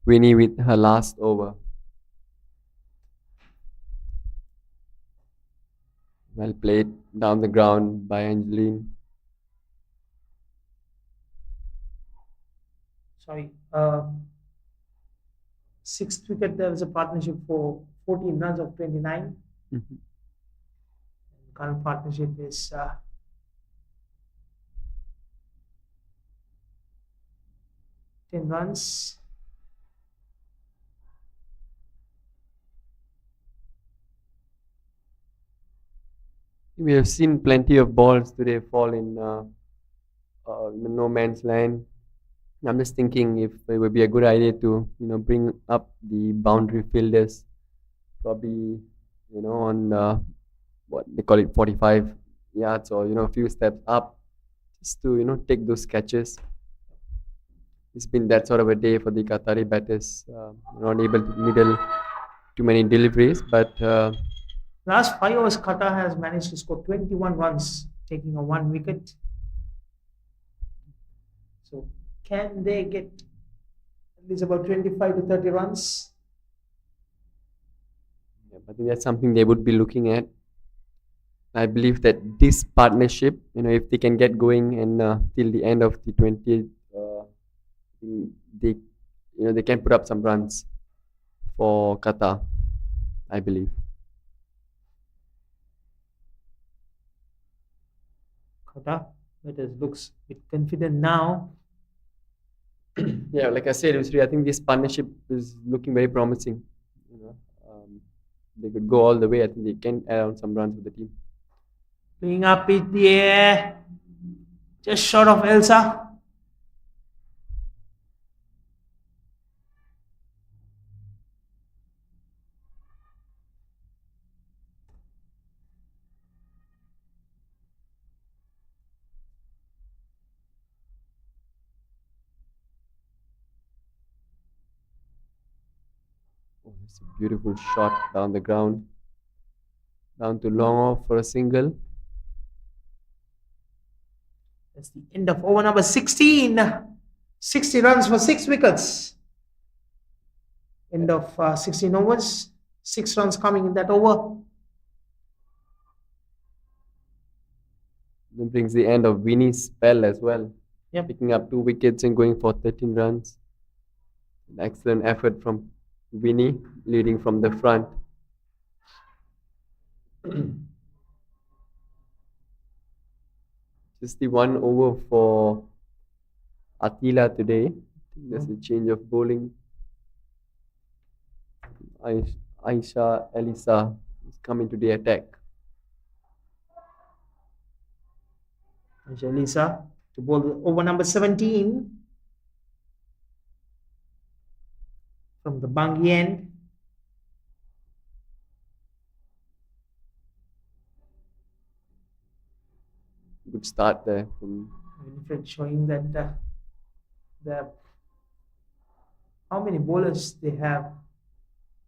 Winnie with her last over. Well played down the ground by Angeline. Sorry. Sixth wicket, there was a partnership for 14 runs of 29. Mhm. Current partnership is 10 runs. We have seen plenty of balls today fall in the no man's land. I'm just thinking if it would be a good idea to bring up the boundary fielders, probably on what they call it 45 yards or a few steps up, just to take those catches. It's been that sort of a day for the Qatari batters, not able to middle too many deliveries, but Last 5 overs, Qatar has managed to score 21 runs, taking a 1 wicket. So, can they get at least about 25 to 30 runs? yeah, I think that's something they would be looking at. I believe that this partnership, if they can get going and till the end of the 20th, they, they can put up some runs for Qatar, I believe. Qatar, but it looks a bit confident now. Yeah, like I said, I think this partnership is looking very promising. You know, um, they could go all the way. I think they can add on some runs with the team. Playing up in the air, just short of Elsa. Oh, it's a beautiful shot down the ground, down to long off for a single. That's the end of over number 16. 60 runs for 6 wickets. End of 16 overs. 6 runs coming in that over. It brings the end of Winnie's spell as well, Yep. picking up 2 wickets and going for 13 runs. An excellent effort from Winnie, leading from the front. Just the one over for Attila today. I think there's a change of bowling. Aisha Elisa is coming to the attack. Lisa to bowl over number 17 from the Bangi end. Good start there from Winifred showing that the how many bowlers they have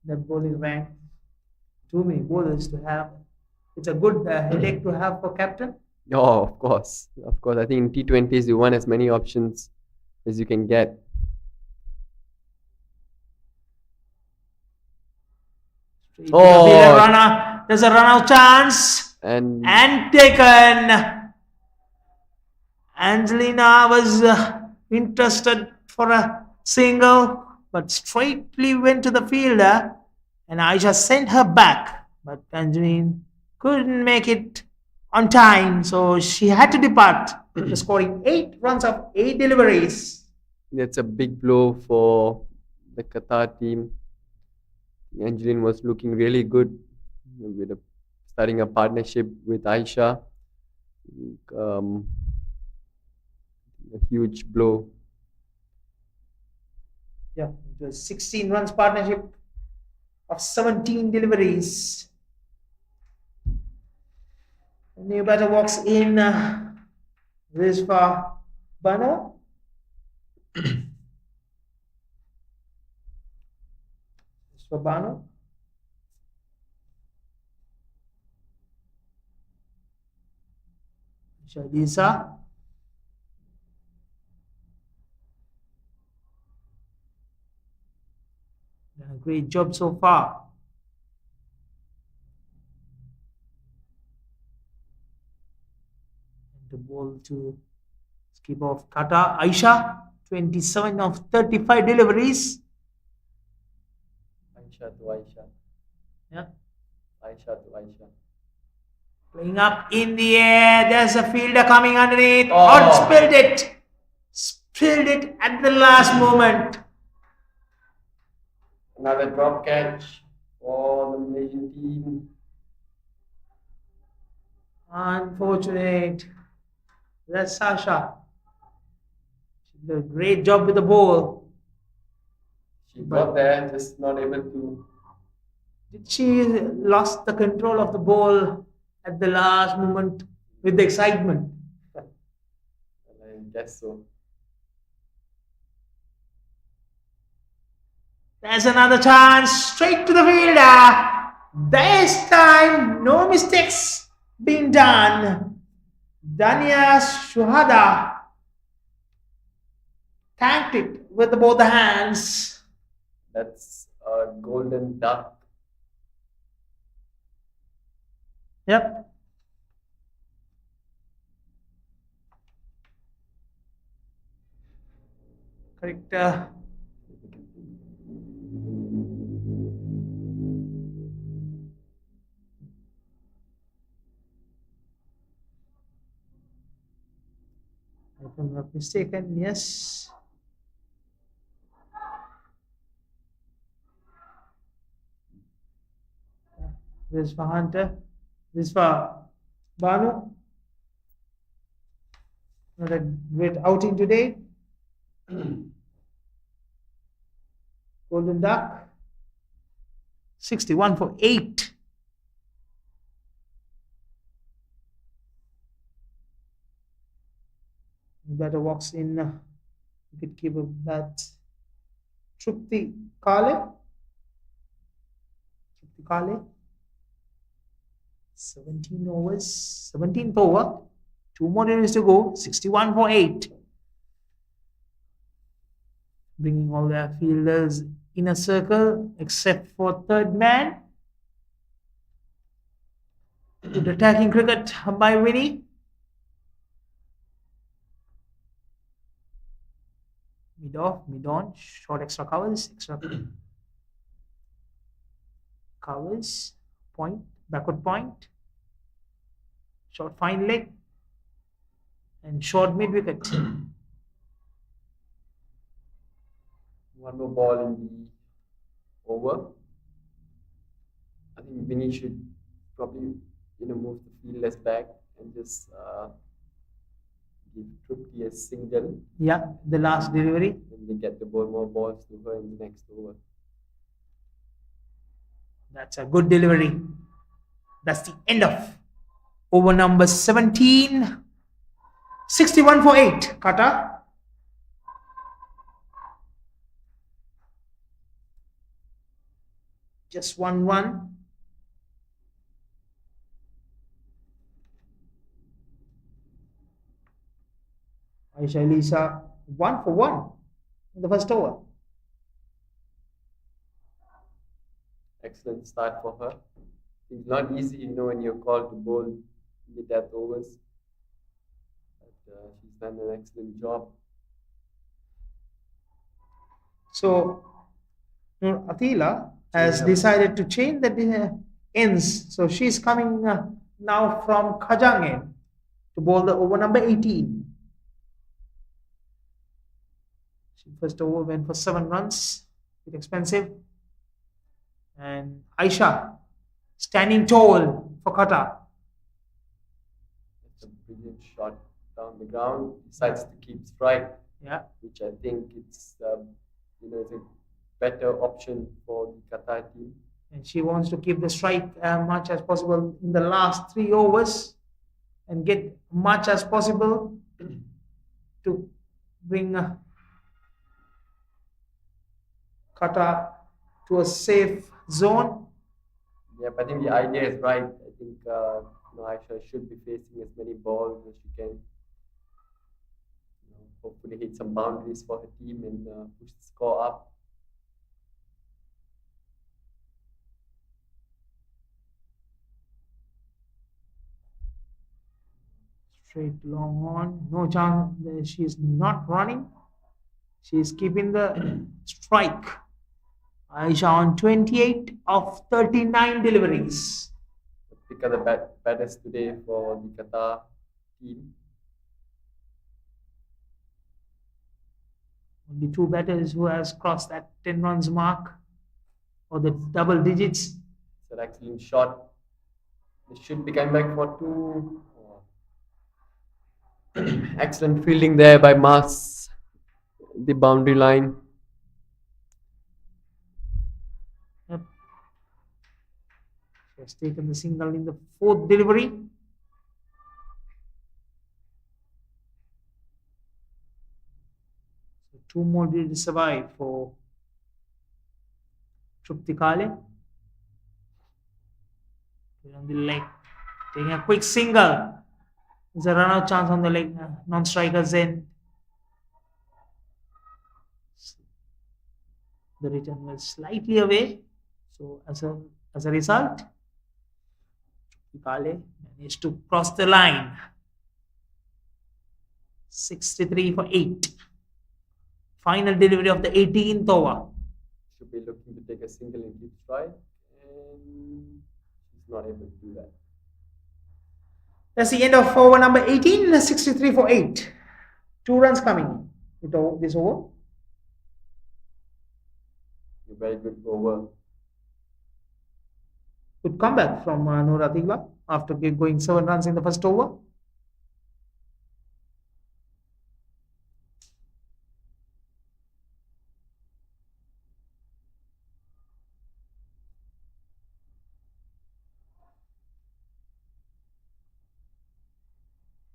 that bowling rank. Too many bowlers to have. It's a good headache to have for captain. Oh, of course. Of course. I think in T20s you want as many options as you can get. Oh, Runner. There's a run out chance. and And taken. Angelina was interested for a single, but straightly went to the fielder, and Aisha sent her back. But Angeline couldn't make it on time, so she had to depart, scoring 8 runs of 8 deliveries. that's a big blow for the Qatar team. Angeline was looking really good with starting a partnership with Aisha. Um, a huge blow. Yeah, it was 16 runs partnership of 17 deliveries. The new batter walks in. This is for Bano. This for Bano. Lisa. Great job so far. And the ball to skip of Qatar. Aisha, 27 of 35 deliveries. Aisha to Aisha. Yeah. Aisha to Aisha. Playing up in the air. There's a fielder coming underneath. Oh. Oh, spilled it. Spilled it at the last moment. Another drop catch for the Malaysian team. Unfortunate. That's Sasha. She did a great job with the ball. She got there, just not able to. Did she lost the control of the ball at the last moment with the excitement? I guess so. There's another chance. Straight to the fielder. This time, no mistakes being done. Dania Shuhada tanked it with both the hands. That's a golden duck. Yep. Correct. If I'm not mistaken, yes. This is for Hunter. This is for Banu. Not a great outing today. Golden Duck. 61 for 8. Batter walks in. Wicketkeeper bats. Trupti Kale. 17 overs. 17th over. 2 more innings to go. 61 for 8. Bringing all their fielders in a circle except for third man. Good attacking cricket by Winnie. Mid off, mid on, short extra covers, covers, point, backward point, short fine leg, and short mid wicket. One more ball in the over. I think Vinny should probably move the fielders back and just give Trupti a single. Yeah, the last delivery. And they get the ball more balls to her in the next over. That's a good delivery. That's the end of over number 17. 61 for 8, Qatar. Just 1-1. Aisha Lisa 1 for 1 in the first over. Excellent start for her. It's not easy, when you're called to bowl mid-death overs. But she's done an excellent job. So, Atila has decided to change the ends. So she's coming now from Kajang to bowl the over number 18. First over went for 7 runs. Bit expensive. And Aisha standing tall for Qatar. It's a brilliant shot down the ground. Decides to keep strike. Yeah. Which I think it's it's a better option for the Qatar team. And she wants to keep the strike as much as possible in the last 3 overs and get much as possible to bring Qatar to a safe zone. Yeah, but I think the idea is right. I think Aisha should be facing as many balls as she can. Hopefully hit some boundaries for her team and push the score up. Straight long on. No chance. She is not running. She is keeping the strike. Aisha on 28 of 39 deliveries. Pick up the batters today for the Qatar team. Only two batters who has crossed that 10 runs mark or the double digits. It's an excellent shot. They should be coming back for two. Excellent fielding there by Mars. The boundary line. Yep. She has taken the single in the fourth delivery. So two more did survive for Trupti Kale. On the leg, taking a quick single. There's a run out chance on the leg, non-striker's end. The return was slightly away. So as a result, Kale managed to cross the line. 63 for 8. Final delivery of the 18th over. Should be looking to take a single and keep strike, and she's not able to do that. That's the end of over number 18, 63 for 8. 2 runs coming into this over. A very good over. Good comeback from Noor Atiqah after going 7 runs in the first over.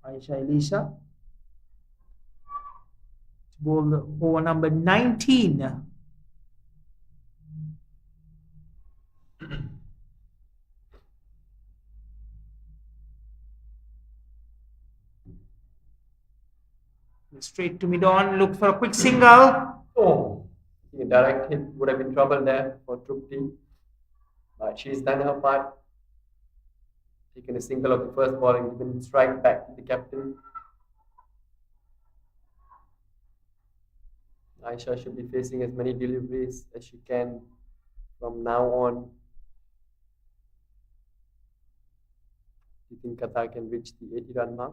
Aisha Elisha bowled over number 19. Straight to mid-on, looked for a quick single. Oh, a direct hit would have been trouble there for Trupti. But she's done her part. Taken a single of the first ball and given strike back to the captain. Aisha should be facing as many deliveries as she can from now on. Do you think Qatar can reach the 80-run mark?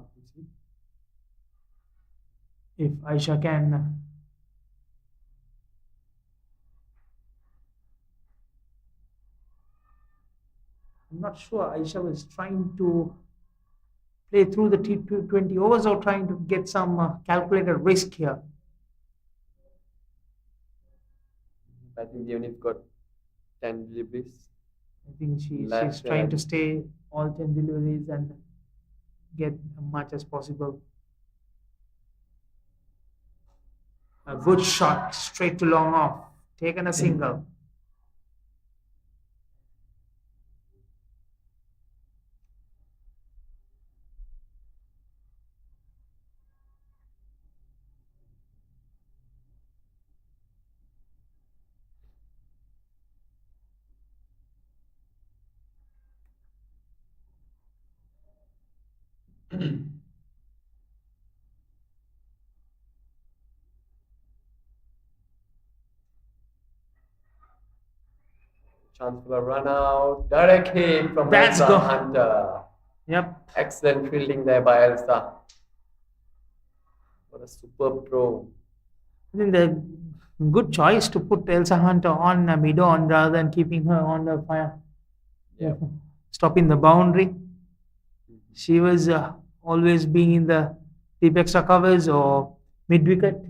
If Aisha can I'm not sure. Aisha was trying to play through the T20 overs or trying to get some calculated risk here. I think the unit got 10 deliveries. I think she's trying to stay all 10 deliveries and get as much as possible. A good shot, straight to long off. Taken a single. Chance for a run out. Direct hit from That's Elsa go- Hunter. Yep. Excellent fielding there by Elsa. What a superb throw. I think the good choice to put Elsa Hunter on mid-on rather than keeping her on the fire. Yeah. Stopping the boundary. She was always being in the deep extra covers or mid-wicket.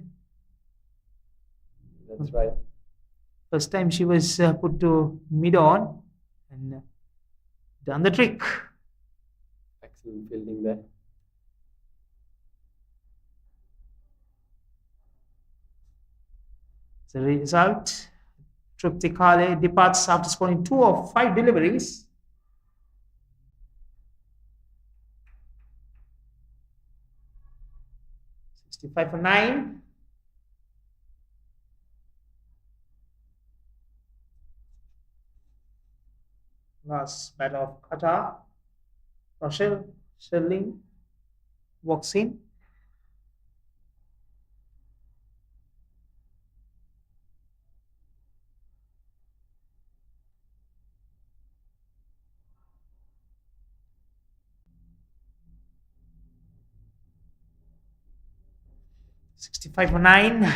That's right. First time she was put to mid-on and done the trick. Excellent fielding there. The result, Trupti Kale departs after scoring 2 of 5 deliveries. $65 for 9. Last battle of Qatar. Rochelle, Sherling, walks in. $65 for 9.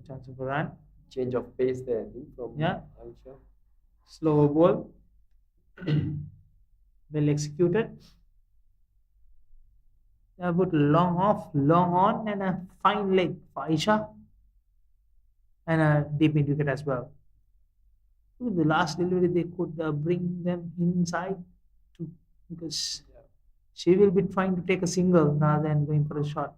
Chance of a run. Change of pace there, I think, from Yeah. Aisha. Slower ball. Well executed. A bit long off, long on, and a fine leg for Aisha. And a deep mid wicket as well. With the last delivery, they could bring them inside too, because Yeah. she will be trying to take a single rather than going for a shot.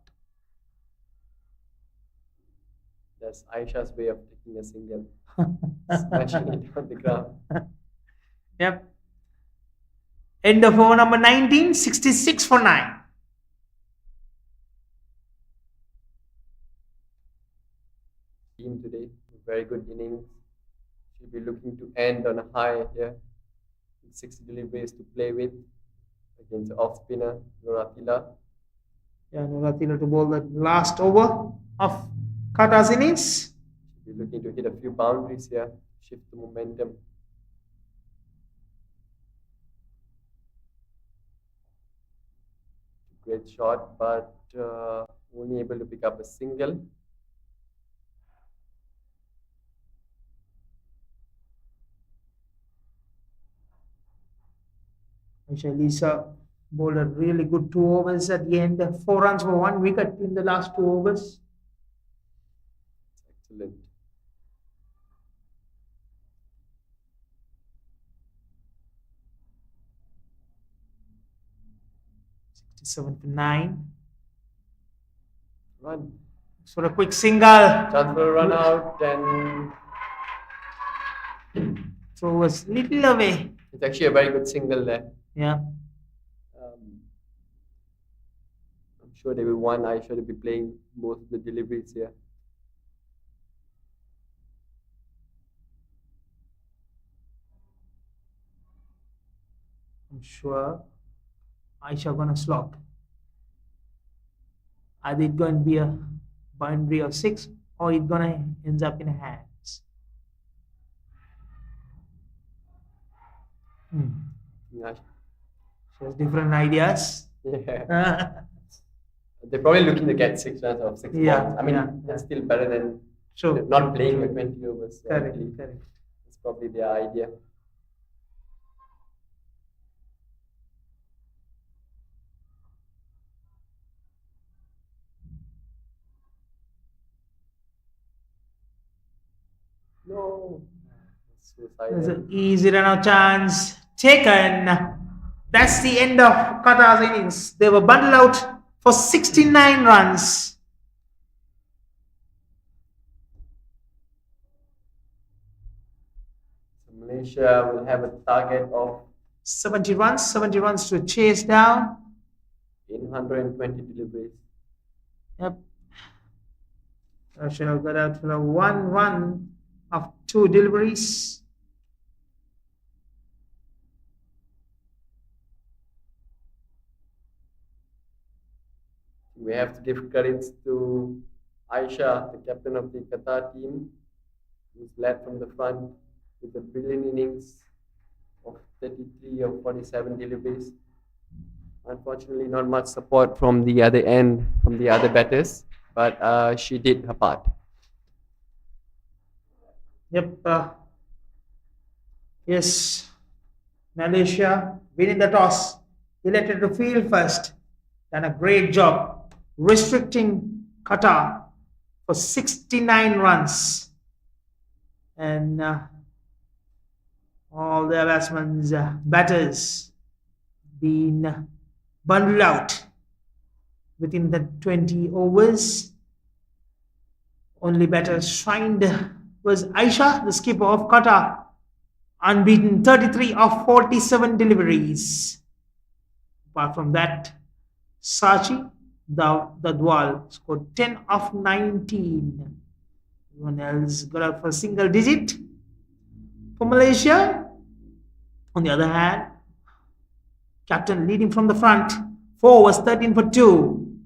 That's Aisha's way of taking a single, smashing it on the ground. Yep. End of over number 19, 66 for 9. Team today, very good innings. She'll be looking to end on a high here. 60 deliveries to play with against the off spinner Noratila. Yeah, Noratila to bowl the last over of Qatar's innings. She'll be looking to hit a few boundaries here, shift the momentum. Great shot, but only able to pick up a single. Aisha Lisa bowled a really good 2 overs at the end. 4 runs for 1 wicket in the last 2 overs. Excellent. $67 for 9. Run. Looks for a quick single. Chance for a run out, and Throw was little away. it's actually a very good single there. Yeah. I'm sure they will want Aisha to be playing most of the deliveries here. I'm sure Aisha gonna slog. Either it's going to be a boundary of 6 or it's gonna ends up in hands. Yeah. She has different ideas. Yeah. They're probably looking to get 6 runs out of 6 Yeah, balls. I mean, yeah, that's still better than Sure. not playing with 20 overs. So Correct, actually, correct. that's probably their idea. No. There's Suicidal. an easy run out chance taken. That's the end of Qatar's innings. They were bundled out for 69 runs. So Malaysia will have a target of 70 runs to chase down. in 120 deliveries. Yep. Russia got out for a 1 run of 2 deliveries. We have to give credits to Aisha, the captain of the Qatar team, who's led from the front with a brilliant innings of 33 or 47 deliveries. Unfortunately, not much support from the other end, from the other batters, but she did her part. Yep. Yes. Malaysia winning the toss, elected to field first. Done a great job restricting Qatar for 69 runs. And all the batters been bundled out within the 20 overs. Only batter shined was Aisha, the skipper of Qatar, unbeaten 33 of 47 deliveries. Apart from that, Sachi Dadwal scored 10 of 19. Everyone else got out for a single digit. For Malaysia, on the other hand, captain leading from the front. 4 was 13 for 2.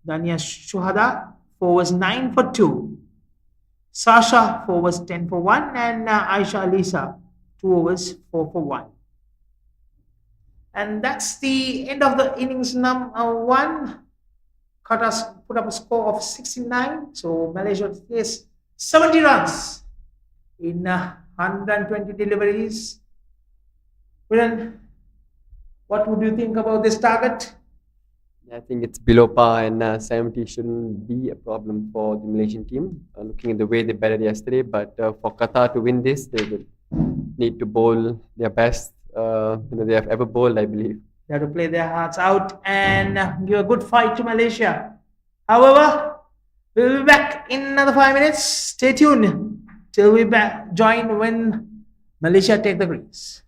Dania Shuhada, 4 was 9 for 2. Sasha, 4 was 10 for 1. And Aisha Lisa, 2 overs, 4 for 1. And that's the end of the innings number 1. Qatar put up a score of 69. So Malaysia faced 70 runs in 120 deliveries. Viren, what would you think about this target? I think it's below par, and 70 shouldn't be a problem for the Malaysian team, looking at the way they batted yesterday. But for Qatar to win this, they will need to bowl their best they have ever bowled, I believe. They have to play their hearts out and give a good fight to Malaysia. However, we'll be back in another 5 minutes. Stay tuned till we join when Malaysia take the greens.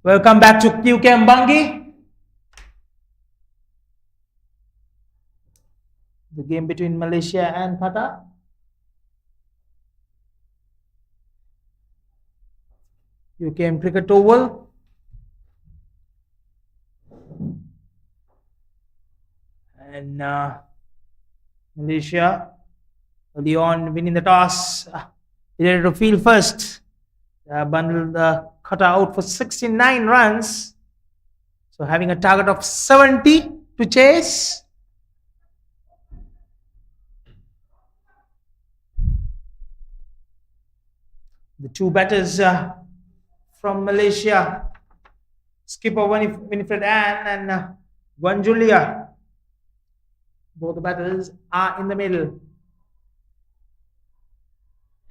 Welcome back to UKM-YSD. The game between Malaysia and Qatar. UKM Cricket Oval. And Malaysia early on winning the toss. Decided to field first. Bundled Qatar out for 69 runs. So having a target of 70 to chase. The two batters from Malaysia, skipper Winifred Ann and Wan Julia. Both the batters are in the middle.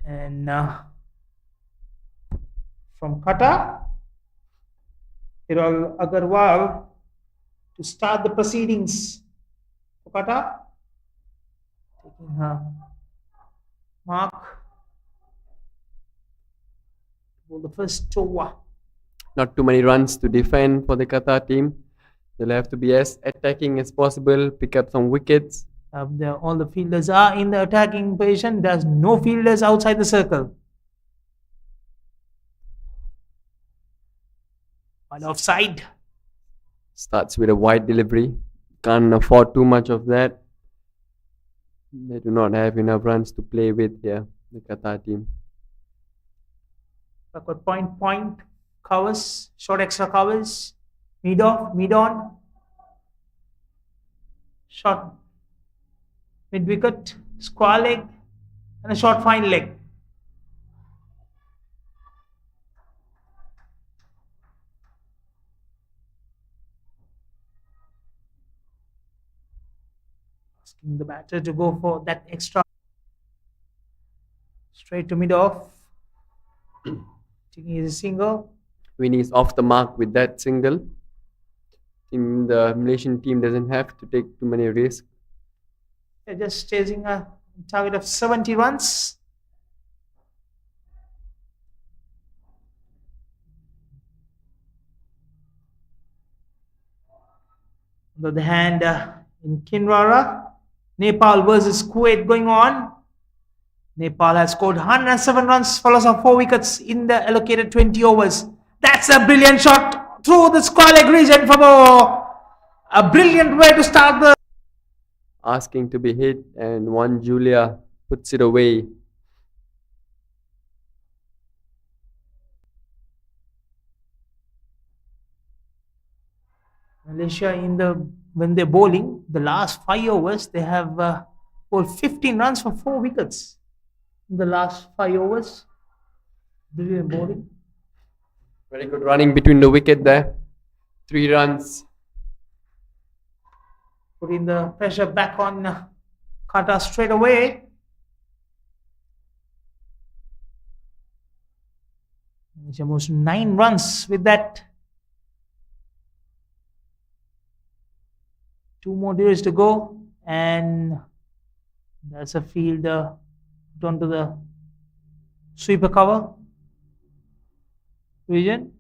And from Qatar, Hiral Agarwal to start the proceedings for Qatar. Taking her mark for the first over. Not too many runs to defend for the Qatar team. They'll have to be as attacking as possible, pick up some wickets. All the fielders are in the attacking position. There's no fielders outside the circle. One offside. Starts with a wide delivery. Can't afford too much of that. They do not have enough runs to play with here, the Qatar team. Backward point, covers, short extra covers, mid off, mid on, short mid wicket, square leg, and a short fine leg. Asking the batter to go for that extra. Straight to mid off. Taking a single. Winnie is off the mark with that single. The Malaysian team doesn't have to take too many risks. They're just chasing a target of 70 runs. On the other hand, in Kinrara, Nepal versus Kuwait going on. Nepal has scored 107 runs for loss of 4 wickets in the allocated 20 overs. That's a brilliant shot through the square leg region for a brilliant way to start the. Asking to be hit, and Wan Julia puts it away. Malaysia when they're bowling, the last 5 overs, they have bowled 15 runs for 4 wickets. In the last 5 overs, brilliant bowling. Very good running between the wicket there. 3 runs. Putting the pressure back on Qatar straight away. It's almost 9 runs with that. 2 more days to go, and that's a field put onto the sweeper cover region.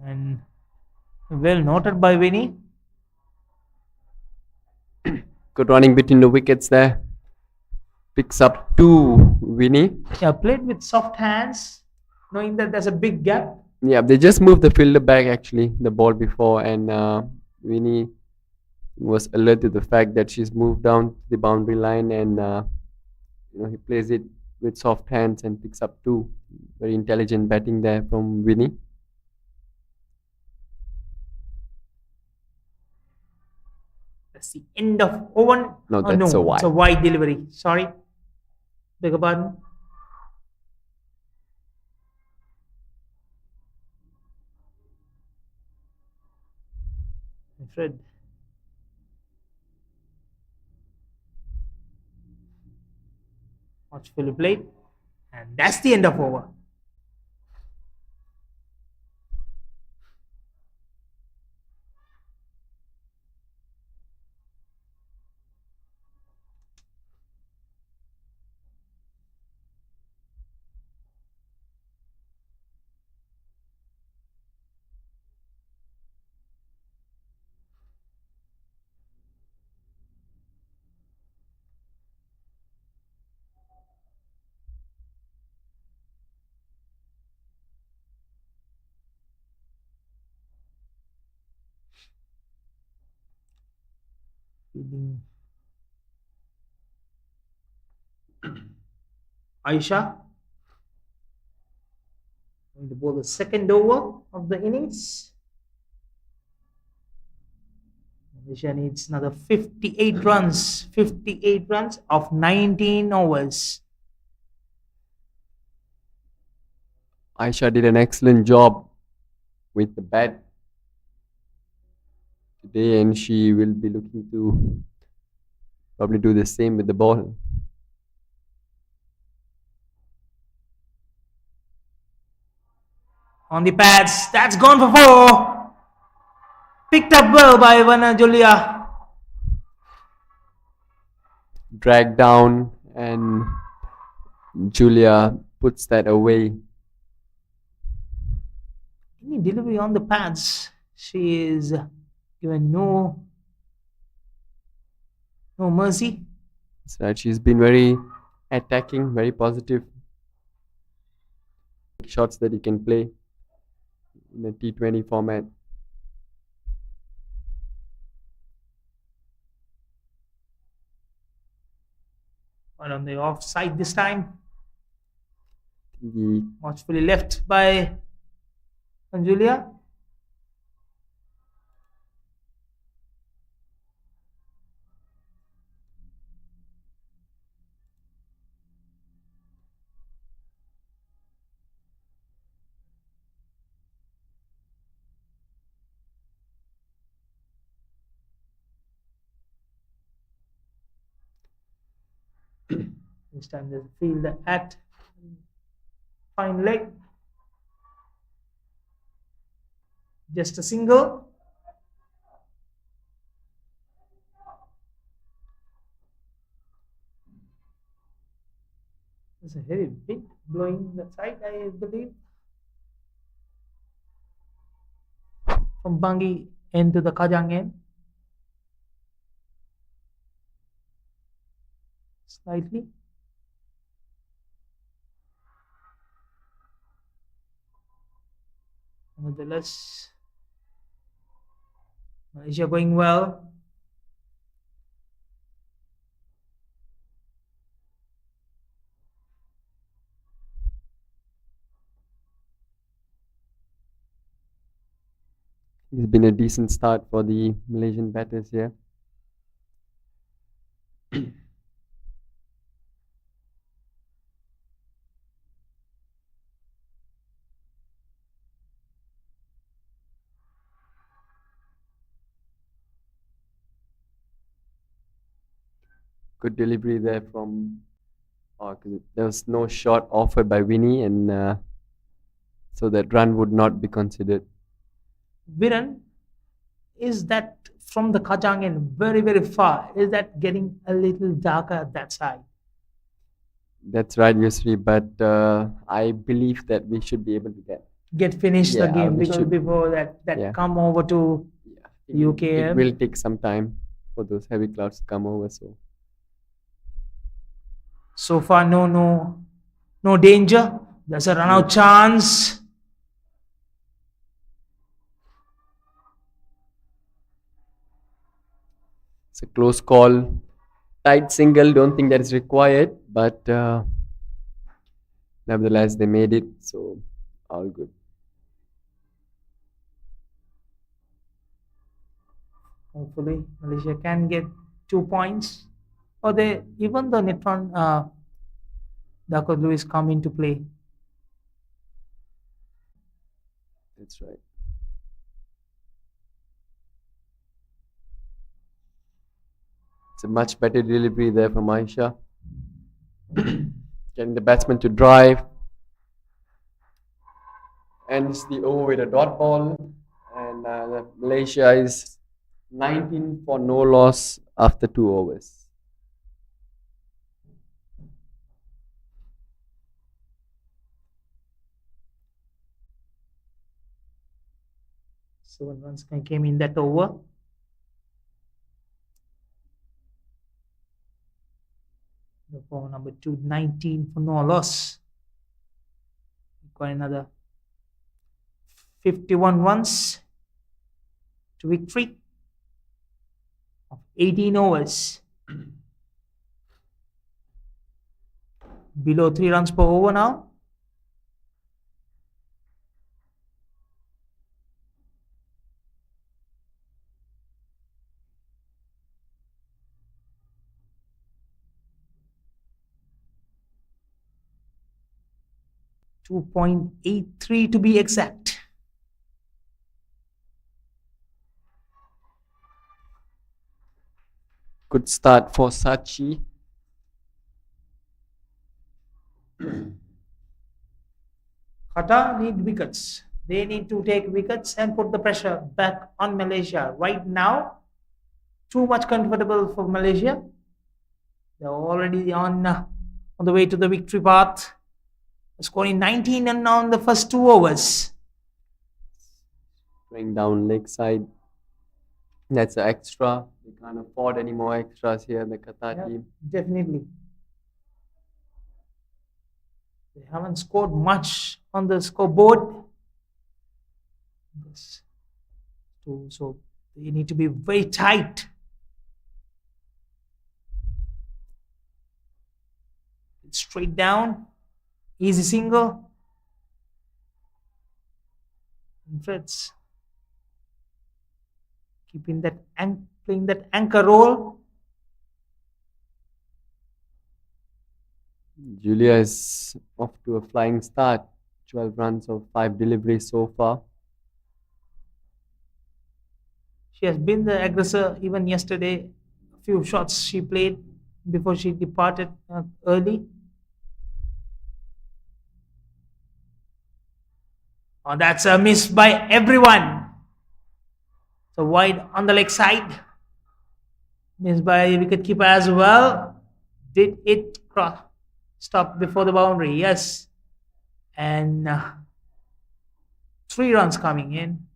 And well noted by Winnie. Good running between the wickets there. Picks up 2, Winnie. Yeah, played with soft hands, knowing that there's a big gap. Yeah, they just moved the fielder back actually, the ball before, and Winnie was alert to the fact that she's moved down to the boundary line, and he plays it with soft hands and picks up 2. Very intelligent batting there from Winnie. That's the end of over. No, that's a wide. It's a wide delivery. Sorry. Beg your pardon. Fred. Watchfully played. And that's the end of over. Aisha going to bowl the second over of the innings. Malaysia needs another 58 runs. 58 runs of 19 overs. Aisha did an excellent job with the bat today, and she will be looking to probably do the same with the ball. On the pads, that's gone for 4. Picked up well by Ivana Julia. Dragged down, and Julia puts that away. Any delivery on the pads, she is given no mercy. That's right. She's been very attacking, very positive. Shots that you can play in a T20 format. But on the offside this time, The watchfully left by Julia. This time there's a fielder at fine leg. Just a single. There's a heavy wind blowing that side, I believe. From Bangi end to the Kajang end. Slightly. Nevertheless, Malaysia going well. It's been a decent start for the Malaysian batters here. Good delivery there from. There was no shot offered by Winnie, and so that run would not be considered. Viran, is that from the Kajang end very, very far? Is that getting a little darker at that side? That's right, Yusri, but I believe that we should be able to Get finished the Yeah, game we because should. before that Yeah. come over to It UKM. will take some time for those heavy clouds to come over. So far no danger. There's a run out chance. It's a close call. Tight single, don't think that is required, but nevertheless they made it, so all good. Hopefully Malaysia can get 2 points. Or even the Netron Dakot Lewis come into play. That's right. It's a much better delivery there from Aisha. Getting the batsman to drive. Ends the over with a dot ball. And Malaysia is 19 for no loss after 2 overs. Seven runs came in that over. For number 2, 19 for no loss. Got another 51 runs to victory of 18 overs. Below 3 runs per over now. .83 to be exact. Good start for Sachi. Qatar need wickets. They need to take wickets and put the pressure back on Malaysia. Right now, too much comfortable for Malaysia. They're already on the way to the victory path. Scoring 19 and on the first 2 overs. Going down leg side. That's an extra. They can't afford any more extras here, the Qatar team. Definitely. They haven't scored much on the scoreboard. So they need to be very tight. Straight down. Easy single. And Freds keeping that playing that anchor role. Julia is off to a flying start. 12 runs of 5 deliveries so far. She has been the aggressor even yesterday. A few shots she played before she departed early. Oh, that's a miss by everyone. So wide on the leg side. Miss by wicketkeeper as well. Did it cross? Stop before the boundary? Yes. And 3 runs coming in.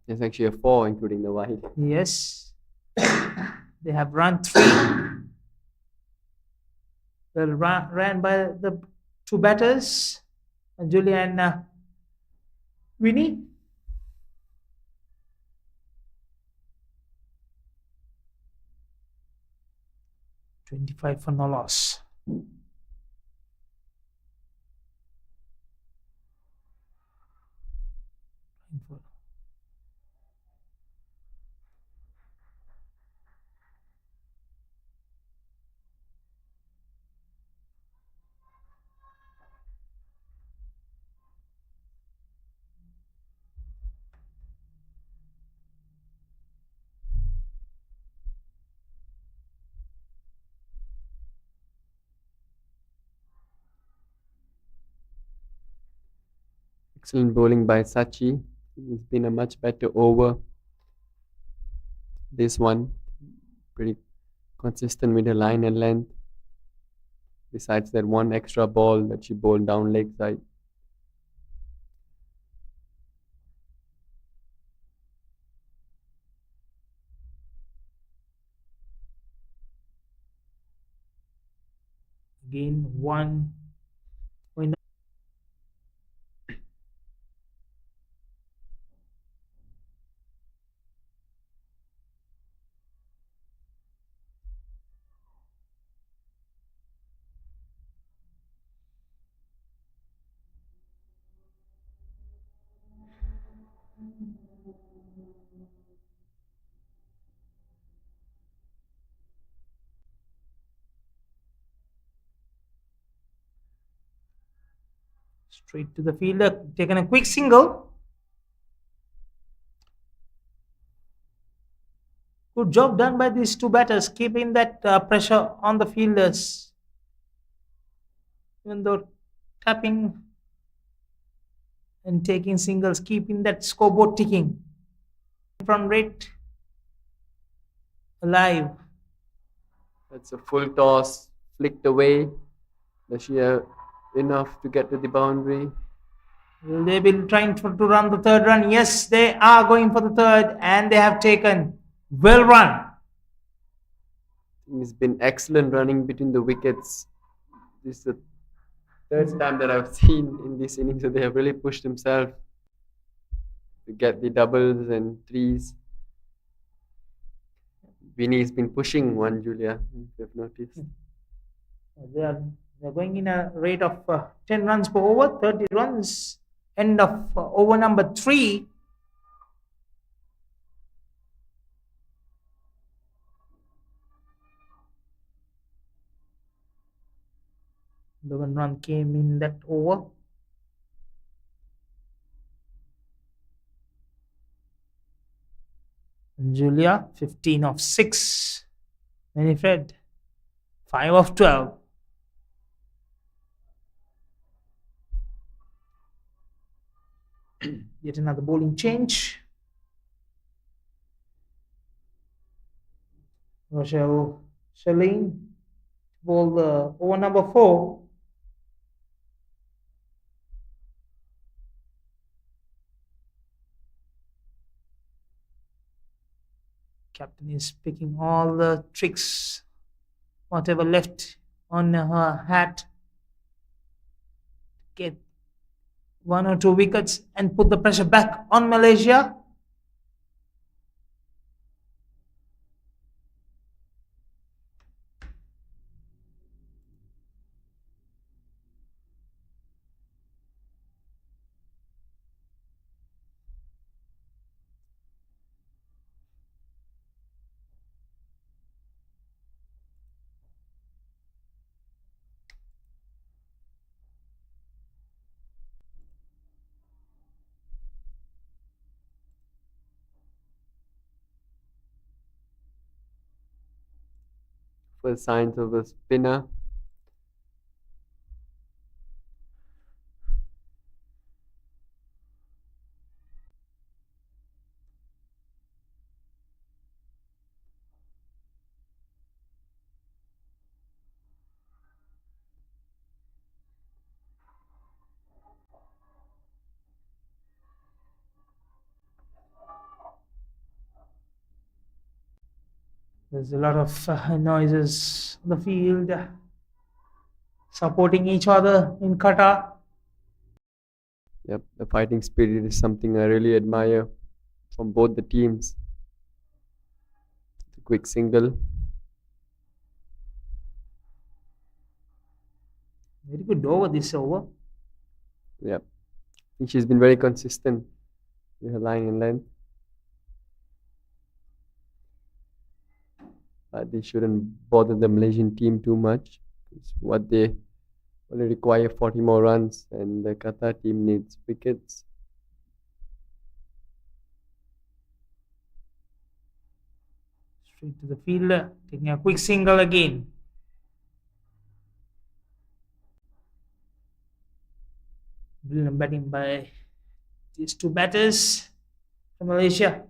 There's actually a 4, including the wide. Yes. They have run 3. Well ran by the 2 batters, Julia and Winnie. .25 for no loss. Excellent bowling by Sachi. It's been a much better over. This one, pretty consistent with the line and length. Besides that one extra ball that she bowled down leg side. Again, 1. Straight to the fielder, taken a quick single. Good job done by these 2 batters, keeping that pressure on the fielders. Even though tapping and taking singles, keeping that scoreboard ticking. Front rate alive. That's a full toss, flicked away. Does she have enough to get to the boundary? Will they be trying to run the 3rd run? Yes, they are going for the 3rd, and they have taken. Well run. It's been excellent running between the wickets. This is the 3rd time that I've seen in this innings that they have really pushed themselves to get the doubles and 3s. Vinny's been pushing one, Julia, if you've noticed. They're going in a rate of 10 runs per over, 30 runs. End of over number 3. The 1 run came in that over. Julia, 15 of 6. Winifred, 5 of 12. Yet another bowling change. Rochelle Shalene bowl the over number 4. Captain is picking all the tricks, whatever left on her hat. Get 1 or 2 wickets and put the pressure back on Malaysia. First signs of a spinner. There's a lot of noises on the field, supporting each other in Qatar. Yep, the fighting spirit is something I really admire from both the teams. It's a quick single. Very good over this over. Yep, I think she's been very consistent with her line and length. They shouldn't bother the Malaysian team too much. It's what they only require 40 more runs, and the Qatar team needs wickets. Straight to the fielder, taking a quick single again. Brilliant batting by these 2 batters from Malaysia.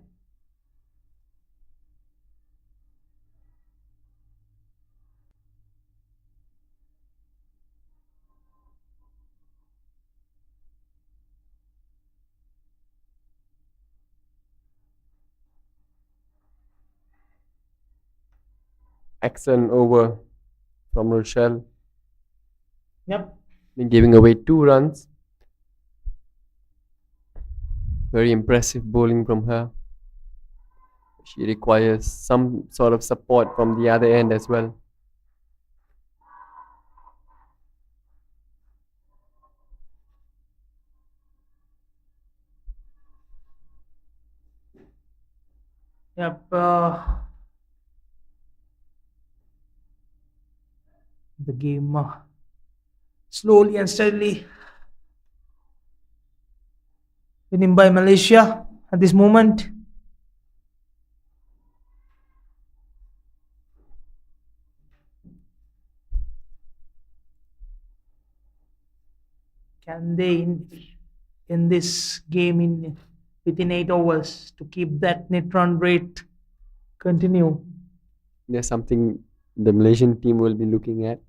Excellent over from Rochelle. Yep. Been giving away 2 runs. Very impressive bowling from her. She requires some sort of support from the other end as well. Yep. The game slowly and steadily winning by Malaysia at this moment. Can they in this game within 8 overs to keep that net run rate continue? There's something the Malaysian team will be looking at.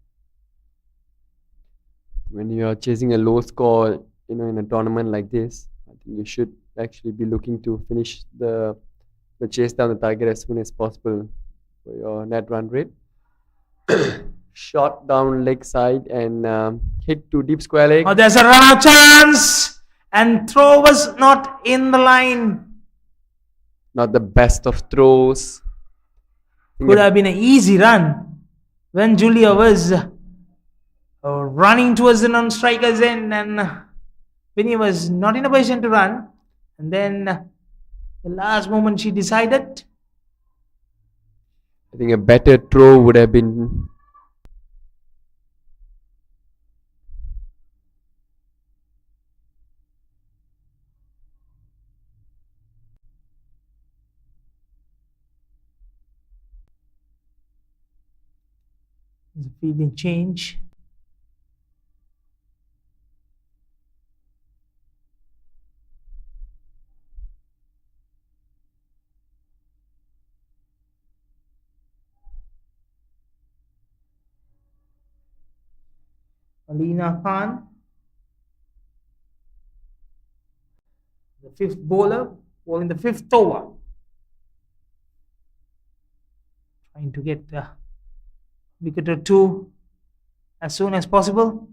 When you are chasing a low score, in a tournament like this, I think you should actually be looking to finish the chase down the target as soon as possible for your net run rate. Shot down leg side and hit to deep square leg. Oh, there's a run out chance, and throw was not in the line. Not the best of throws. think Could have been an easy run when Julia was running towards the non-striker's end, and Vinny was not in a position to run. And then the last moment she decided. I think a better throw would have been. The fielding change. Alina Khan, the fifth bowler, bowling the fifth over. Trying to get a wicket or two as soon as possible.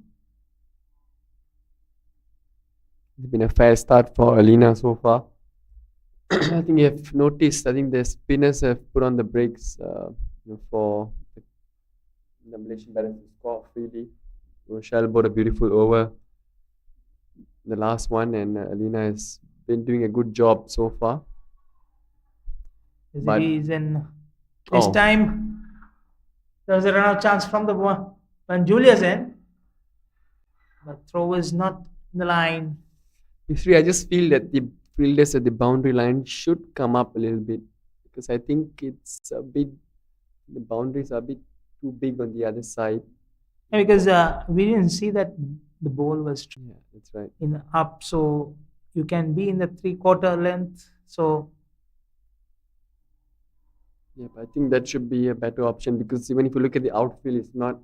It's been a fair start for Alina so far. I think you have noticed, I think the spinners have put on the brakes for the Malaysian batters to score freely. Rochelle bowled a beautiful over, the last one, and Alina has been doing a good job so far. As But- it is, and this Oh. time there was a run out chance from the one Julia's end. But throw was not in the line. Usually, I just feel that the fielders at the boundary line should come up a little bit because I think it's a bit, the boundaries are a bit too big on the other side. Yeah, because we didn't see that the ball was Yeah, that's right. in up, so you can be in the 3/4 length. So Yeah, but I think that should be a better option because even if you look at the outfield, it's not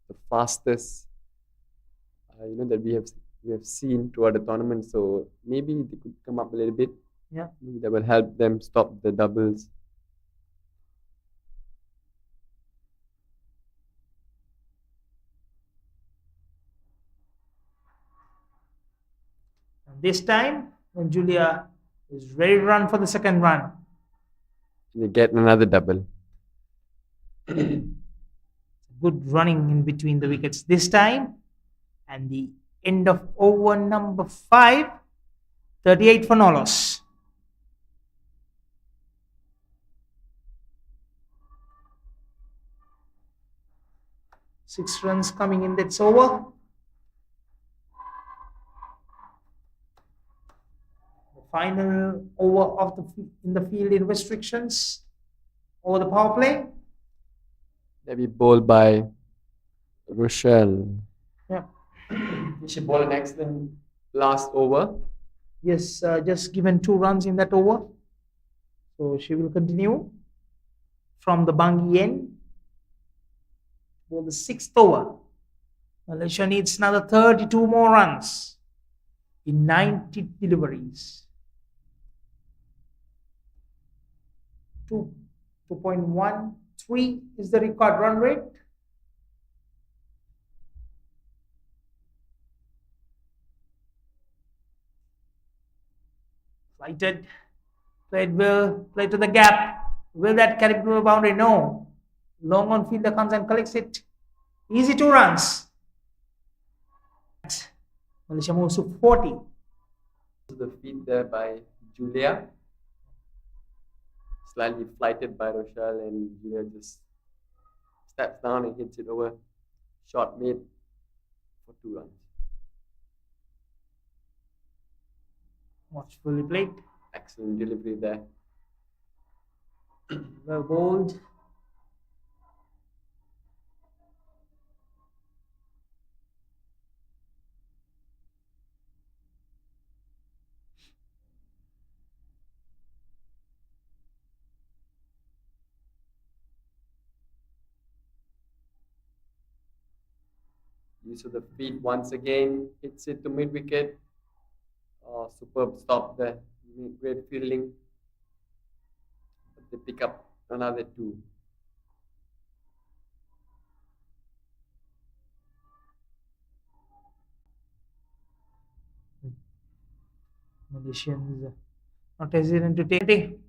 the fastest, that we have seen throughout the tournament. So maybe they could come up a little bit. yeah, Maybe that will help them stop the doubles. and this time when Julia is ready to run for the second run, They get another double. good running in between the wickets this time, and the end of over number 5, 38 for no loss. Six runs coming in, that's over. The final over of in the field in restrictions over the power play. Maybe bowled by Rochelle. Yeah. She bowled an excellent last over. Yes, just given 2 runs in that over. So she will continue from the Bangi end for the 6th over. Malaysia needs another 32 more runs in 90 deliveries. 2.13 is the record run rate. Flighted, played well, played to the gap. Will that carry to the boundary? No. Long on fielder comes and collects it. Easy 2 runs. Malaysia moves to 40. The feed there by Julia. Slightly flighted by Rochelle, and Julia just steps down and hits it over. Shot made for 2 runs. Watchfully played. Excellent delivery there. Well bowled. Use of the feet once again, hits it to mid wicket. Superb stop there. Great fielding. But they pick up another 2. Malaysians not hesitant to take it.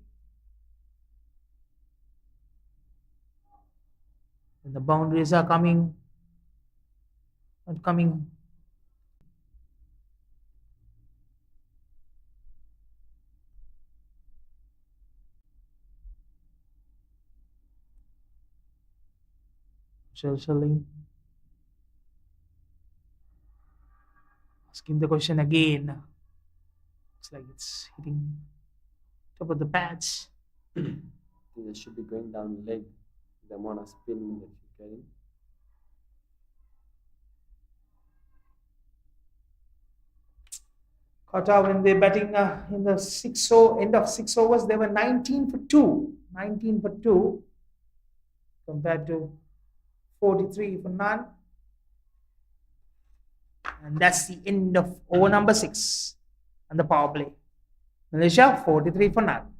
And the boundaries are coming, not coming. Shelling. Asking the question again. Looks like it's hitting top of the pads. It should be going down leg. The amount of spin that you're getting. Qatar, when they're batting in the end of 6 overs, they were 19 for 2. 19 for 2 compared to 43 for none. And that's the end of over number 6 and the power play. Malaysia 43 for none.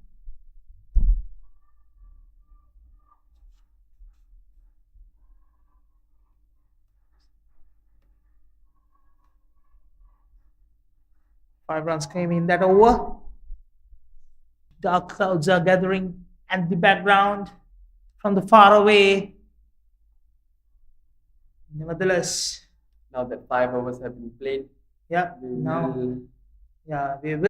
Five runs came in that over. Dark clouds are gathering at the background from the far away. Nevertheless, now that 5 overs have been played, yeah, we now, will yeah, we will.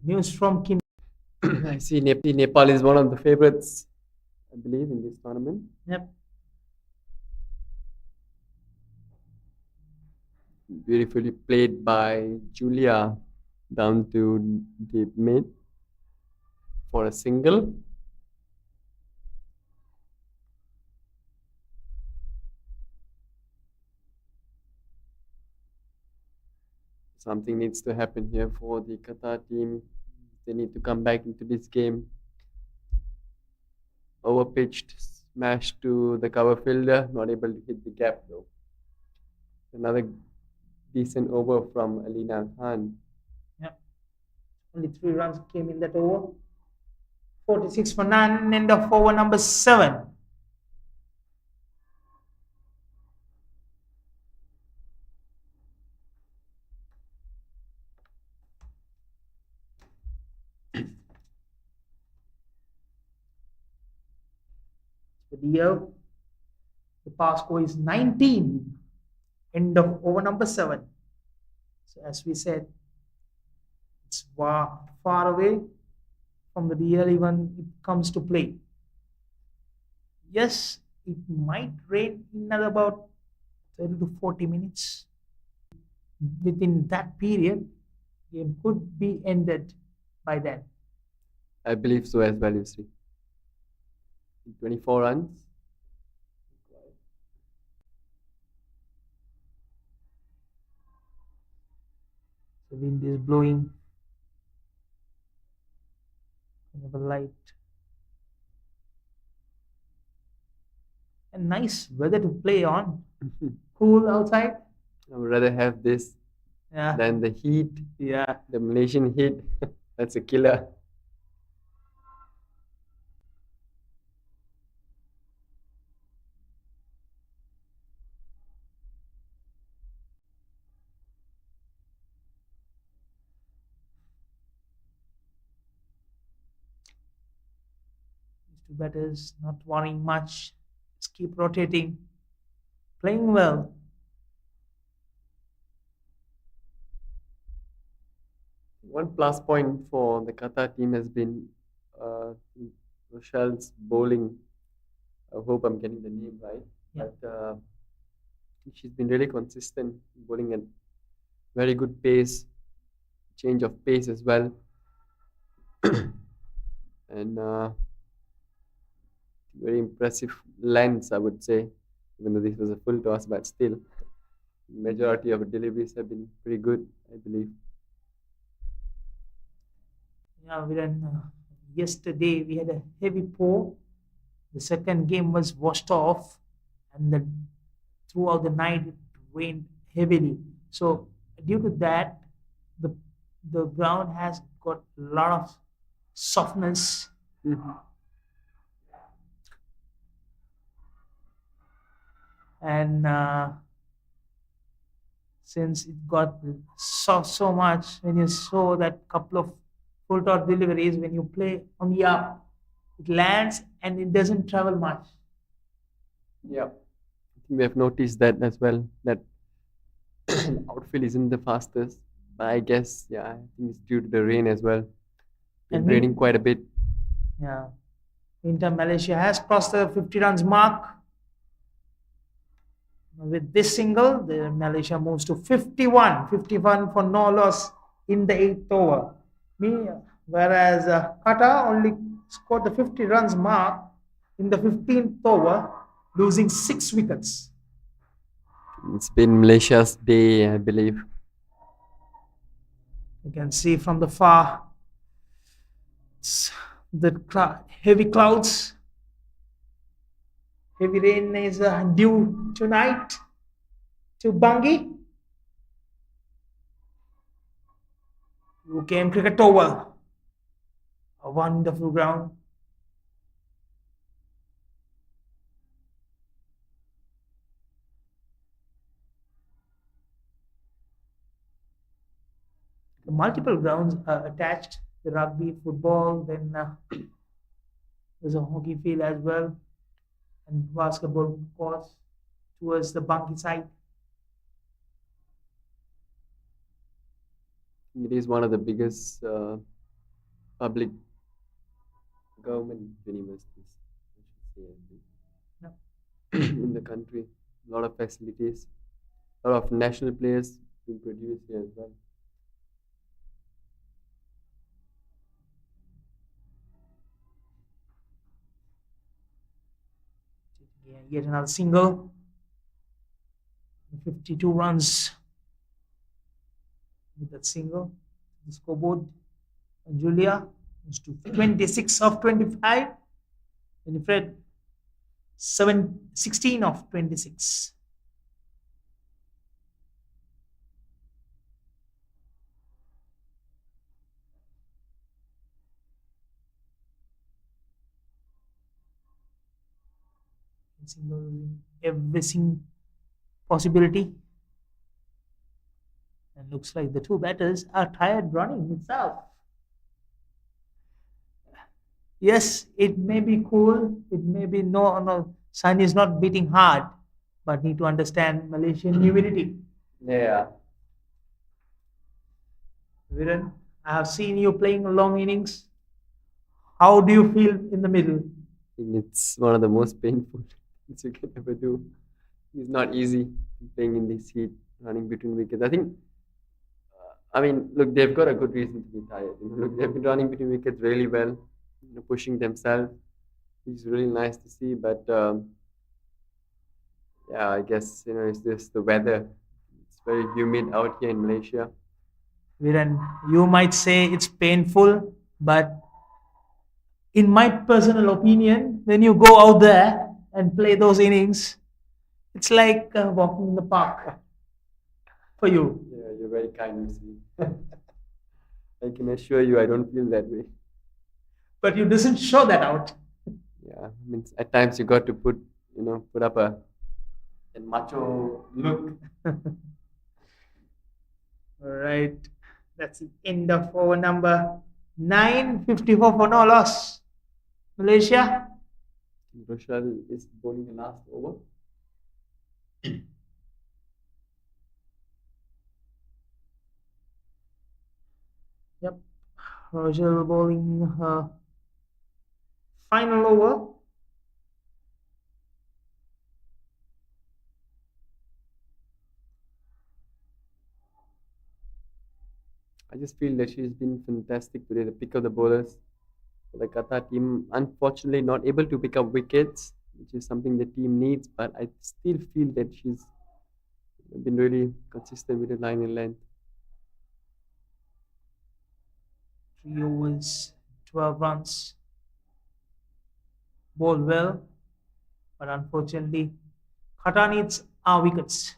News from Kim. I see Nepal is one of the favorites, I believe, in this tournament. Yep. Beautifully played by Julia down to deep mid for a single. Something needs to happen here for the Qatar team. They need to come back into this game. Overpitched, smash to the cover fielder, not able to hit the gap though. Another decent over from Alina Khan. Yep. Only 3 runs came in that over. 46 for none, end of over number 7. Video. The pass score is 19. End of over number 7. So as we said, it's far away from the DL when it comes to play. Yes, it might rain in another about 30 to 40 minutes. Within that period, game could be ended by then. I believe so as well, you see. 24 runs. The wind is blowing. Kind of a light. And nice weather to play on. Cool outside. I would rather have this than the heat. Yeah. The Malaysian heat. That's a killer. These 2 batters not worrying much. Just keep rotating. Playing well. One plus point for the Qatar team has been Rochelle's bowling. I hope I'm getting the name right. Yeah. But she's been really consistent, bowling at very good pace, change of pace as well. And very impressive lengths, I would say, even though this was a full toss, but still, majority of deliveries have been pretty good, I believe. Yeah, yesterday we had a heavy pour. The second game was washed off, and throughout the night it rained heavily. So due to that, the ground has got a lot of softness. And since it got soft so much, when you saw that couple of full toss delivery is when you play on the up, it lands and it doesn't travel much. Yeah, I think we have noticed that as well. That outfield isn't the fastest, but I guess I think it's due to the rain as well. Been And raining quite a bit. yeah, meantime, Malaysia has crossed the 50 runs mark. With this single, the Malaysia moves to 51, 51 for no loss in the 8th over. Whereas Qatar only scored the 50 runs mark in the 15th over, losing 6 wickets. It's been Malaysia's day, I believe. You can see from the far the heavy clouds. Heavy rain is due tonight to Bangi. UKM Cricket Oval. A wonderful ground. The multiple grounds are attached. The rugby, football, then there's a hockey field as well, and basketball courts towards the Bangi side. It is one of the biggest public government universities, I should say, in the country. A lot of facilities, a lot of national players being produced here as well. Yeah, yet another single. 52 runs with that single. The scoreboard. And Julia was to 26 of 25. And Fred 16 of 26. Single every single possibility. And looks like the two batters are tired running itself. Yes, it may be cool. It may be no, sun is not beating hard, but need to understand Malaysian humidity. Yeah. Viren, I have seen you playing long innings. How do you feel in the middle? I think it's one of the most painful things you can ever do. It's not easy playing in this heat, running between wickets. I mean, look, they've got a good reason to be tired. Look, they've been running between wickets really well, pushing themselves, which is really nice to see. But I guess it's just the weather. It's very humid out here in Malaysia. Viren, you might say it's painful, but in my personal opinion, when you go out there and play those innings, it's like walking in the park for you. Yeah, you're very kind, see. I can assure you, I don't feel that way. But you doesn't show that out. Yeah, I mean, at times you got to put up a macho look. All right, that's the end of over number 9, 54 for no loss. Malaysia. Rochelle is bowling the last over. Yep, Rochelle bowling her final over. I just feel that she's been fantastic today. The pick of the bowlers for the Qatar team, unfortunately not able to pick up wickets, which is something the team needs. But I still feel that she's been really consistent with the line and length. 3 overs, 12 runs. Bowled well, but unfortunately, Qatar needs our wickets.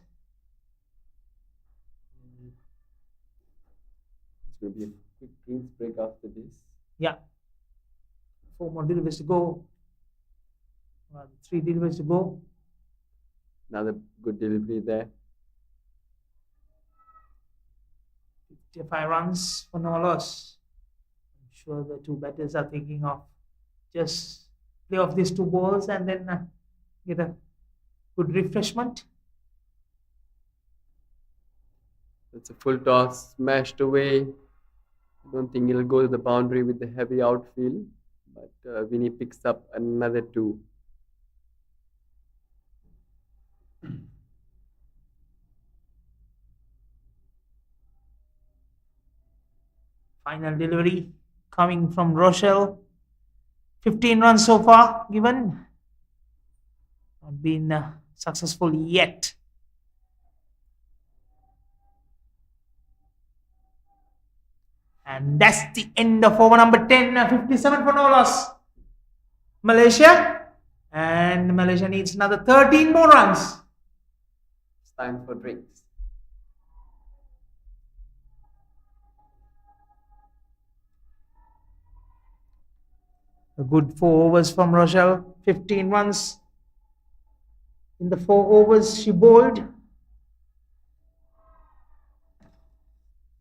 It's going to be a quick greens break after this. Yeah. 4 more deliveries to go. 3 deliveries to go. Another good delivery there. 55 runs for no loss. Sure, the two batters are thinking of just play off these two balls and then get a good refreshment. It's a full toss, smashed away. I don't think he'll go to the boundary with the heavy outfield, but Vinny picks up another two. Final delivery coming from Rochelle. 15 runs so far given. Not been successful yet. And that's the end of over number 10. 57 for no loss. Malaysia. And Malaysia needs another 13 more runs. It's time for drinks. A good 4 overs from Rochelle. 15 runs. In the 4 overs she bowled.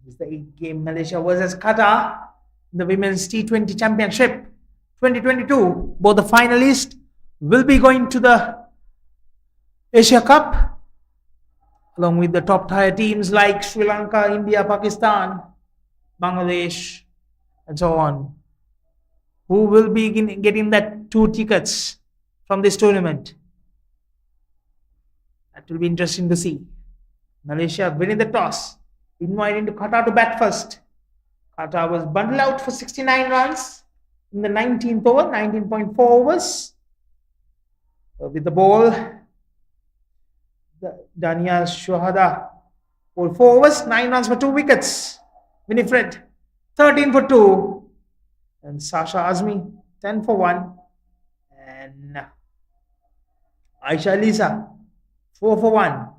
This is the 8th game, Malaysia versus Qatar in the Women's T20 Championship 2022. Both the finalists will be going to the Asia Cup along with the top tier teams like Sri Lanka, India, Pakistan, Bangladesh, and so on. Who will be getting that 2 tickets from this tournament? That will be interesting to see. Malaysia winning the toss, inviting to Qatar to bat first. Qatar was bundled out for 69 runs in the 19th over, 19.4 overs. With the ball, Dania Shohada bowled 4 overs, 9 runs for 2 wickets. Winifred, 13 for 2. And Sasha Azmi, 10 for 1. And Aisha Lisa, 4 for 1.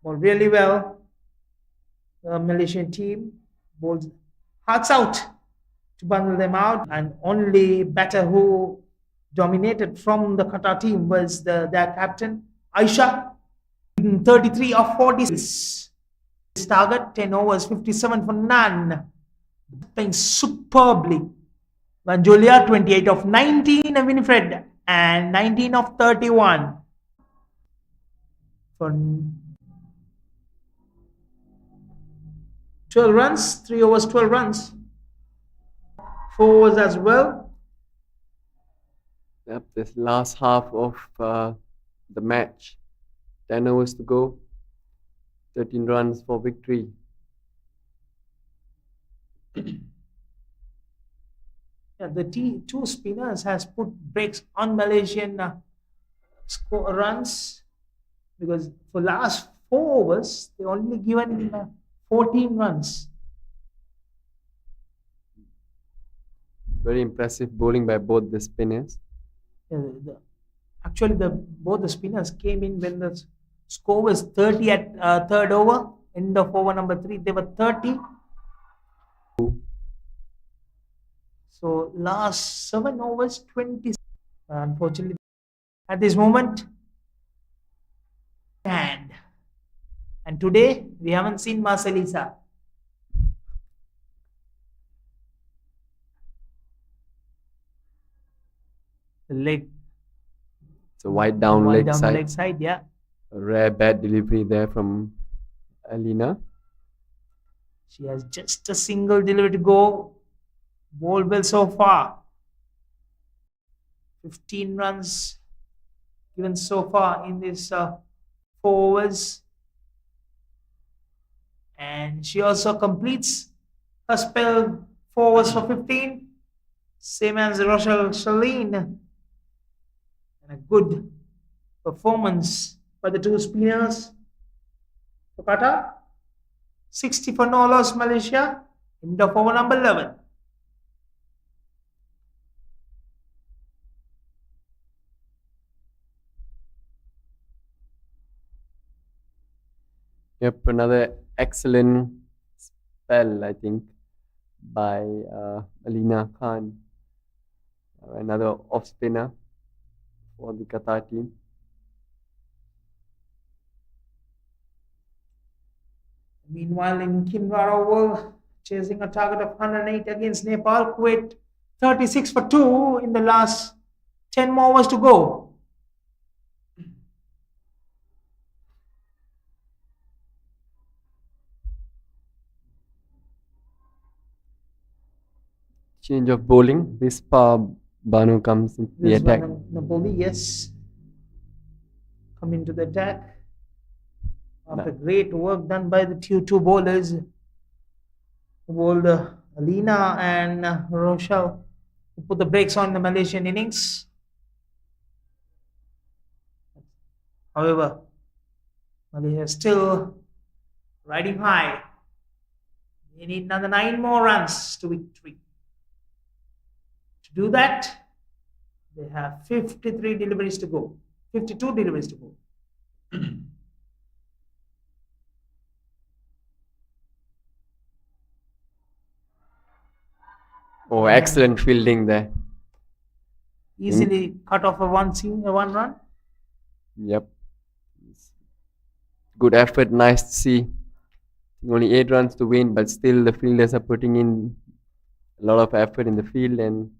Bowled really well. The Malaysian team bowled hearts out to bundle them out. And only batter who dominated from the Qatar team was their captain, Aisha. 33 of 46. His target, 10 overs, 57 for none. Playing superbly. Vanjolia, 28 of 19, and Winifred, and 19 of 31. For 12 runs, 3 overs, 12 runs. 4 overs as well. Yep, this last half of the match. 10 overs to go. 13 runs for victory. Yeah, the two spinners has put brakes on Malaysian score runs because for last 4 overs they only given 14 runs. Very impressive bowling by both the spinners. Actually, both the spinners came in when the score was 30 at third over. End of over number 3, they were 30. So last 7 overs, 20. Unfortunately, at this moment, and today we haven't seen Marcelisa. The leg. It's a wide down leg down side. Leg side, yeah. A rare bad delivery there from Alina. She has just a single delivery to go. Bowled well so far. 15 runs given so far in this 4 overs. And she also completes her spell 4 overs for 15. Same as Rochelle Shaleen. And a good performance by the two spinners. For Qatar. 60 for no loss, Malaysia. End of over number 11. Yep, another excellent spell, I think, by Alina Khan. Another off spinner for the Qatar team. Meanwhile, in Kinvara Oval, chasing a target of 108 against Nepal. Kuwait 36 for 2 in the last 10 more overs to go. Change of bowling. Vispa Banu comes into the attack. Napoli, yes. Come into the attack. After great work done by the two bowlers, who bowled Alina and Rochelle, who put the brakes on the Malaysian innings. However, Malaysia is still riding high. They need another 9 more runs to victory. To do that, they have 53 deliveries to go. 52 deliveries to go. Oh, excellent fielding there. Easily cut off a one run. Yep. Good effort, nice to see. Only 8 runs to win, but still the fielders are putting in a lot of effort in the field and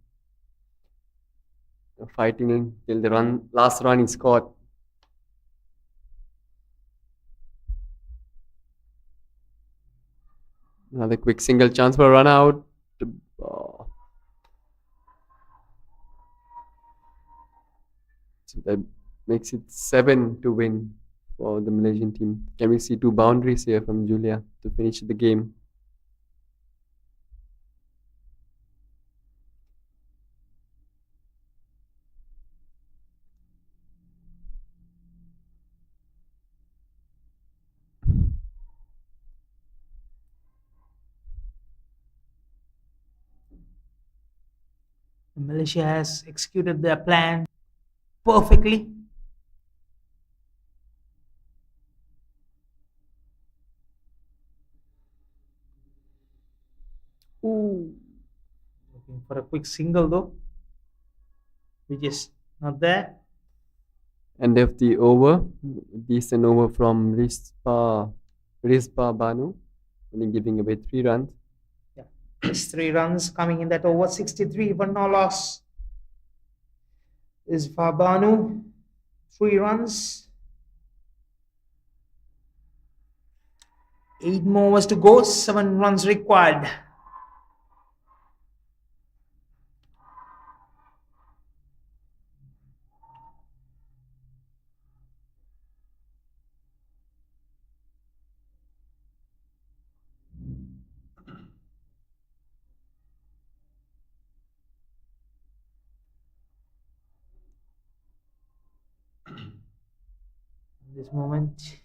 fighting till the last run is scored. Another quick single chance for a run out. So that makes it 7 to win for the Malaysian team. Can we see 2 boundaries here from Julia to finish the game? Malaysia has executed their plan perfectly. Ooh. Looking for a quick single though, which is not there. End of the over. Decent over from Rispa Banu, only giving away 3 runs. Yeah, just 3 runs coming in that over. 63 but no loss. Is Banu 3 runs. 8 more overs to go. 7 runs required. This moment,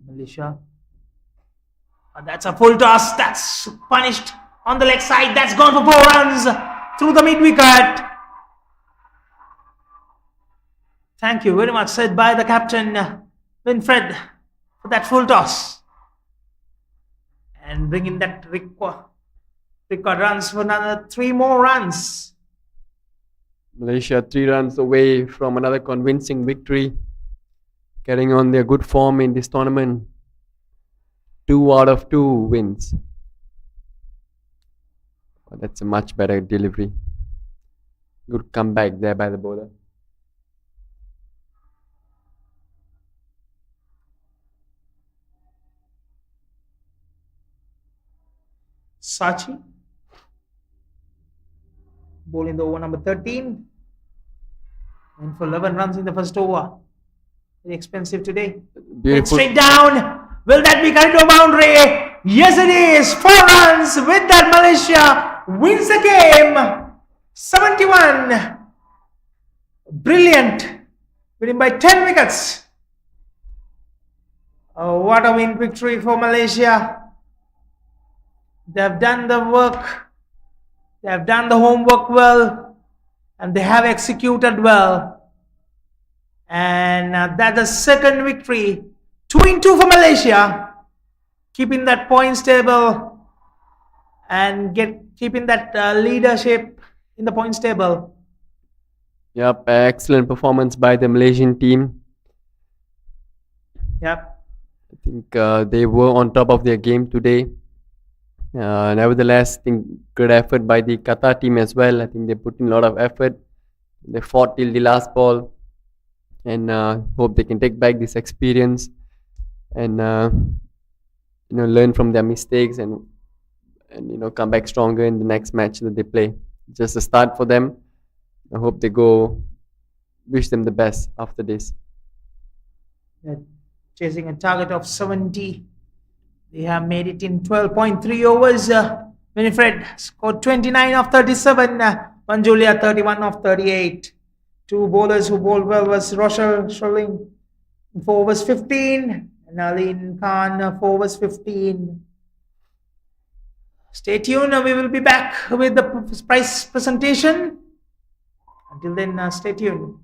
Malaysia. That's a full toss. That's punished on the leg side. That's gone for 4 runs through the mid wicket. Thank you very much, said by the captain Winfred, for that full toss and bringing that record runs for another 3 more runs. Malaysia 3 runs away from another convincing victory, carrying on their good form in this tournament. 2 out of 2 wins. Oh, that's a much better delivery. Good comeback there by the bowler. Sachi bowling the over number 13 and for 11 runs in the first over. Very expensive today. Beautiful. Straight down. Will that be carried to a boundary? Yes, it is. 4 runs. With that, Malaysia wins the game. 71. Brilliant. Winning by 10 wickets. Oh, what a win victory for Malaysia. They have done the work. They have done the homework well. And they have executed well. And that's the second victory. 2-2 for Malaysia. Keeping that points table. And keeping that leadership in the points table. Yep, excellent performance by the Malaysian team. Yep. I think they were on top of their game today. Nevertheless, I think good effort by the Qatar team as well. I think they put in a lot of effort. They fought till the last ball, and hope they can take back this experience and learn from their mistakes and come back stronger in the next match that they play. Just a start for them. I hope they go. Wish them the best after this. They're chasing a target of 70. They have made it in 12.3 overs. Winifred scored 29 of 37. Panjulia 31 of 38. Two bowlers who bowled well was Rochelle Sherling 4 overs 15 and Aline Khan 4 overs 15. Stay tuned. We will be back with the prize presentation. Until then, stay tuned.